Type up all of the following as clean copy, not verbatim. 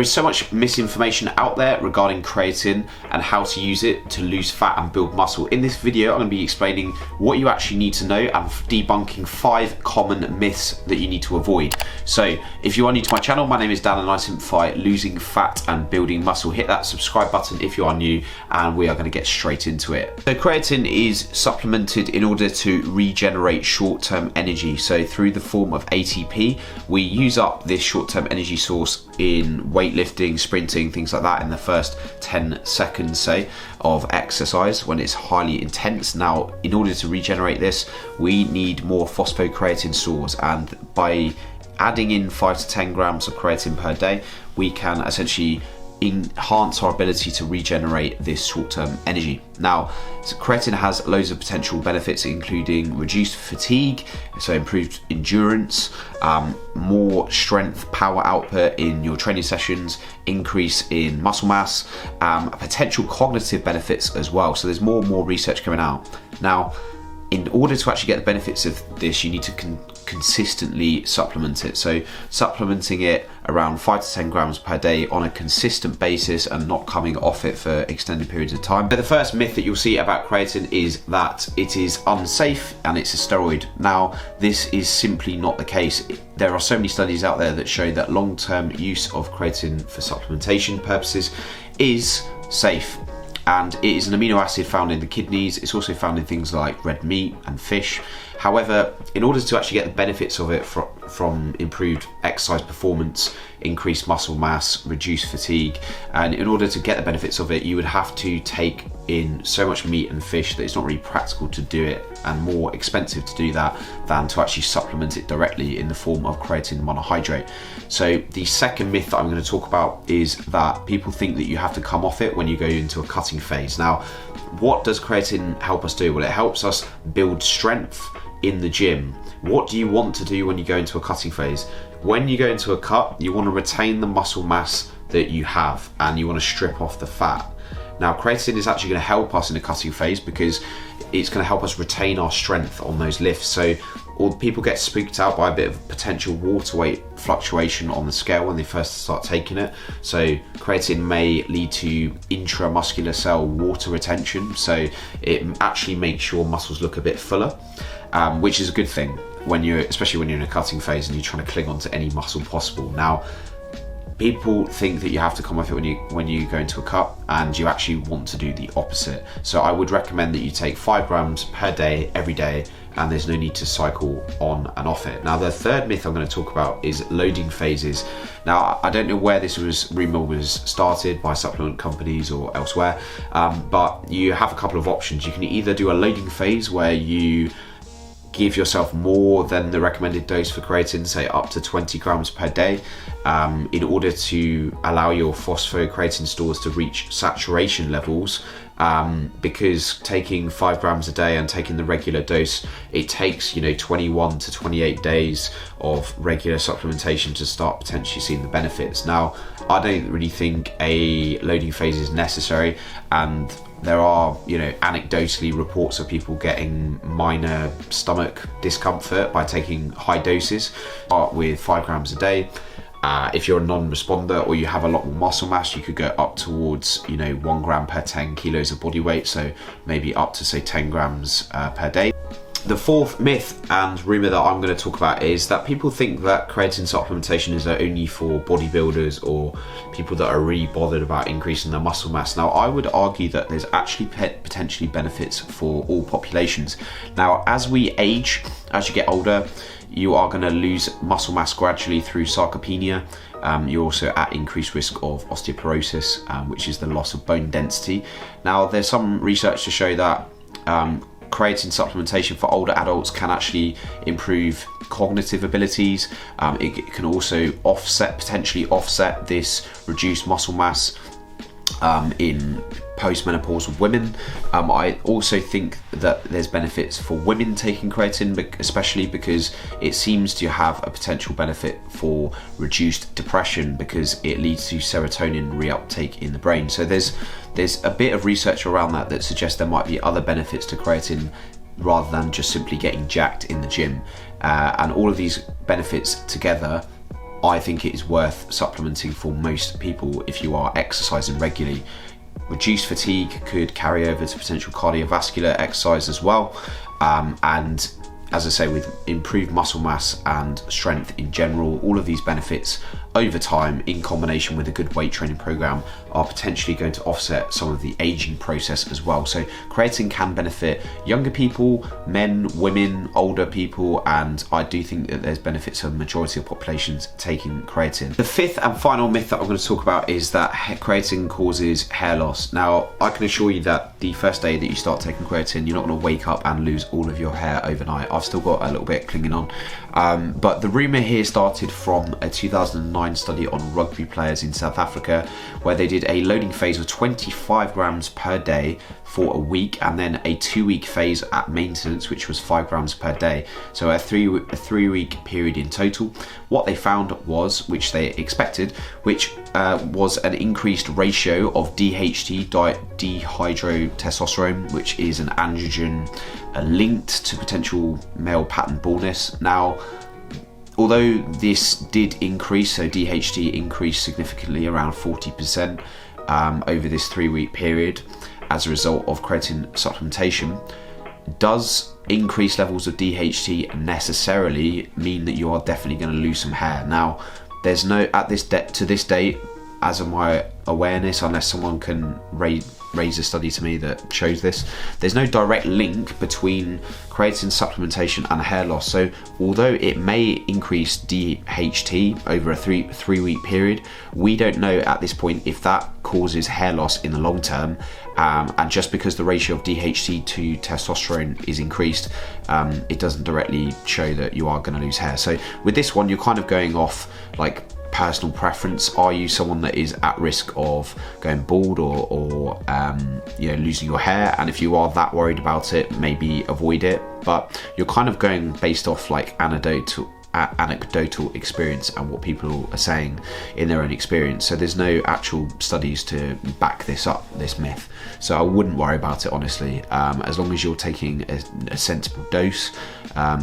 There's so much misinformation out there regarding creatine and how to use it to lose fat and build muscle. In this video, I'm going to be explaining what you actually need to know and debunking 5 common myths that you need to avoid. So if you are new to my channel, my name is Dan and I simplify losing fat and building muscle. Hit that subscribe button if you are new, and we are going to get straight into it. So creatine is supplemented in order to regenerate short-term energy. So through the form of ATP, we use up this short-term energy source in weightlifting, sprinting, things like that in the first 10 seconds, say, of exercise when it's highly intense. Now, in order to regenerate this, we need more phosphocreatine stores, and by adding in 5 to 10 grams of creatine per day, we can essentially enhance our ability to regenerate this short-term energy. Now, creatine has loads of potential benefits, including reduced fatigue, so improved endurance, more strength, power output in your training sessions, increase in muscle mass, potential cognitive benefits as well. So there's more and more research coming out. Now, in order to actually get the benefits of this, you need to consistently supplement it. So supplementing it around 5 to 10 grams per day on a consistent basis and not coming off it for extended periods of time. But the first myth that you'll see about creatine is that it is unsafe and it's a steroid. Now, this is simply not the case. There are so many studies out there that show that long-term use of creatine for supplementation purposes is safe. And it is an amino acid found in the kidneys. It's also found in things like red meat and fish. However, in order to actually get the benefits of it from improved exercise performance, increased muscle mass, reduced fatigue, and in order to get the benefits of it, you would have to take in so much meat and fish that it's not really practical to do it, and more expensive to do that than to actually supplement it directly in the form of creatine monohydrate. So the second myth that I'm going to talk about is that people think that you have to come off it when you go into a cutting phase. Now, what does creatine help us do? Well, it helps us build strength in the gym. What do you want to do when you go into a cutting phase? When you go into a cut, you want to retain the muscle mass that you have, and you want to strip off the fat. Now, creatine is actually going to help us in the cutting phase because it's going to help us retain our strength on those lifts. So all people get spooked out by a bit of potential water weight fluctuation on the scale when they first start taking it. So creatine may lead to intramuscular cell water retention. So it actually makes your muscles look a bit fuller, which is a good thing when especially when you're in a cutting phase and you're trying to cling on to any muscle possible. Now, people think that you have to come off it when you go into a cut, and you actually want to do the opposite. So I would recommend that you take 5 grams per day, every day, and there's no need to cycle on and off it. Now, the third myth I'm going to talk about is loading phases. Now, I don't know where this rumor was started by supplement companies or elsewhere, but you have a couple of options. You can either do a loading phase where you give yourself more than the recommended dose for creatine, say up to 20 grams per day, in order to allow your phosphocreatine stores to reach saturation levels, because taking 5 grams a day and taking the regular dose, it takes 21 to 28 days of regular supplementation to start potentially seeing the benefits. Now, I don't really think a loading phase is necessary, and there are, anecdotally reports of people getting minor stomach discomfort by taking high doses. Start with 5 grams a day. If you're a non-responder or you have a lot more muscle mass, you could go up towards 1 gram per 10 kilos of body weight, so maybe up to say 10 grams per day. The fourth myth and rumor that I'm going to talk about is that people think that creatine supplementation is only for bodybuilders or people that are really bothered about increasing their muscle mass. Now, I would argue that there's actually potentially benefits for all populations. Now, as we age, as you get older, you are going to lose muscle mass gradually through sarcopenia. You're also at increased risk of osteoporosis, which is the loss of bone density. Now, there's some research to show that creatine supplementation for older adults can actually improve cognitive abilities. It can also potentially offset this reduced muscle mass in postmenopausal women. I also think that there's benefits for women taking creatine, especially because it seems to have a potential benefit for reduced depression because it leads to serotonin reuptake in the brain. So there's a bit of research around that suggests there might be other benefits to creatine rather than just simply getting jacked in the gym. And all of these benefits together I think it is worth supplementing for most people if you are exercising regularly. Reduced fatigue could carry over to potential cardiovascular exercise as well, and as I say, with improved muscle mass and strength in general, all of these benefits over time in combination with a good weight training program are potentially going to offset some of the aging process as well. So creatine can benefit younger people, men, women, older people, and I do think that there's benefits of majority of populations taking creatine. The fifth and final myth that I'm going to talk about is that creatine causes hair loss. Now, I can assure you that the first day that you start taking creatine, you're not going to wake up and lose all of your hair overnight. I've still got a little bit clinging on, but the rumor here started from a 2009 study on rugby players in South Africa, where they did a loading phase of 25 grams per day for a week, and then a 2-week phase at maintenance, which was 5 grams per day. So a three-week period in total. What they found was, which they expected, which was an increased ratio of DHT, dihydrotestosterone, which is an androgen linked to potential male pattern baldness. Now, although this did increase, so DHT increased significantly, around 40% over this 3-week period as a result of creatine supplementation, does increased levels of DHT necessarily mean that you are definitely going to lose some hair? Now, there's no, to this date, as of my awareness, unless someone can raise a study to me that shows this, there's no direct link between creatine supplementation and hair loss. So although it may increase DHT over a three-week period, we don't know at this point if that causes hair loss in the long term. And just because the ratio of DHT to testosterone is increased, it doesn't directly show that you are going to lose hair. So with this one, you're kind of going off like personal preference. Are you someone that is at risk of going bald or losing your hair? And if you are that worried about it, maybe avoid it. But you're kind of going based off like anecdotal experience and what people are saying in their own experience. So there's no actual studies to back this up, this myth. So I wouldn't worry about it, honestly. As long as you're taking a sensible dose,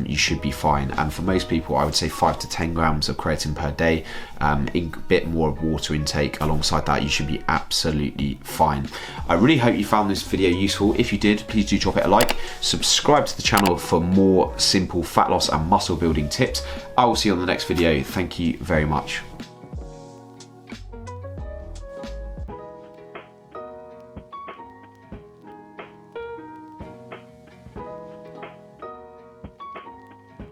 you should be fine. And for most people, I would say 5 to 10 grams of creatine per day, a bit more of water intake alongside that, you should be absolutely fine. I really hope you found this video useful. If you did, please do drop it a like. Subscribe to the channel for more simple fat loss and muscle building tips. I will see you on the next video. Thank you very much.